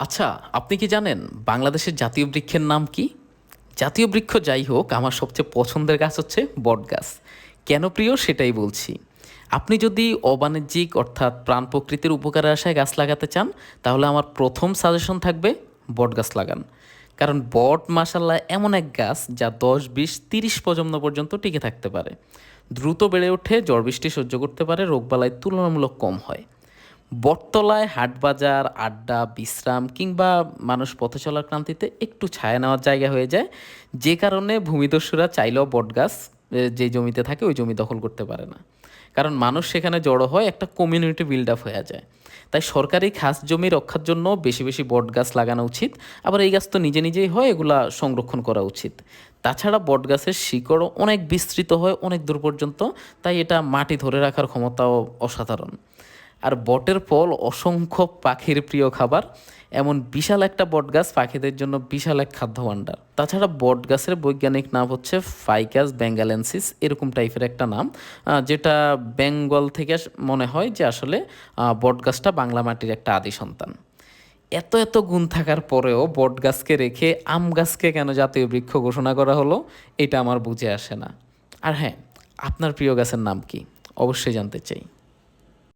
আচ্ছা, আপনি কি জানেন বাংলাদেশের জাতীয় বৃক্ষের নাম কি? জাতীয় বৃক্ষ যাই হোক, আমার সবচেয়ে পছন্দের গাছ হচ্ছে বটগাছ। কেন প্রিয় সেটাই বলছি। আপনি যদি অবাণিজ্যিক অর্থাৎ প্রাণ প্রকৃতির উপকারে আশায় গাছ লাগাতে চান, তাহলে আমার প্রথম সাজেশন থাকবে বটগাছ লাগান। কারণ বট মাসাল্লাহ এমন এক গাছ যা 10, 20, 30 প্রজন্ম পর্যন্ত টিকে থাকতে পারে। দ্রুত বেড়ে ওঠে, ঝড় বৃষ্টি সহ্য করতে পারে, রোগবালাই তুলনামূলক কম হয়। বটতলায় হাটবাজার, আড্ডা, বিশ্রাম কিংবা মানুষ পথে চলার ক্লান্তিতে একটু ছায়া নেওয়ার জায়গা হয়ে যায়, যে কারণে ভূমিদস্যুরা চাইলেও বটগাছ যে জমিতে থাকে ওই জমি দখল করতে পারে না। কারণ মানুষ সেখানে জড়ো হয়, একটা কমিউনিটি বিল্ড আপ হয়ে যায়। তাই সরকারি খাস জমি রক্ষার জন্য বেশি বেশি বটগাছ লাগানো উচিত। আবার এই গাছ তো নিজে নিজেই হয়, এগুলা সংরক্ষণ করা উচিত। তাছাড়া বটগাছের শিকড় অনেক বিস্তৃত হয়, অনেক দূর পর্যন্ত। তাই এটা মাটি ধরে রাখার ক্ষমতাও অসাধারণ। আর বটের ফল অসংখ্য পাখির প্রিয় খাবার। এমন বিশাল একটা বটগাছ পাখিদের জন্য বিশাল এক খাদ্য ভাণ্ডার। তাছাড়া বটগাছের বৈজ্ঞানিক নাম হচ্ছে ফাইকাস বেঙ্গালেন্সিস, এরকম টাইপের একটা নাম, যেটা বেঙ্গল থেকে মনে হয় যে আসলে বটগাছটা বাংলা মাটির একটা আদি সন্তান। এত এত গুণ থাকার পরেও বটগাছকে রেখে আম গাছকে কেন জাতীয় বৃক্ষ ঘোষণা করা হলো, এটা আমার বুঝে আসে না। আর হ্যাঁ, আপনার প্রিয় গাছের নাম কি? অবশ্যই জানতে চাই।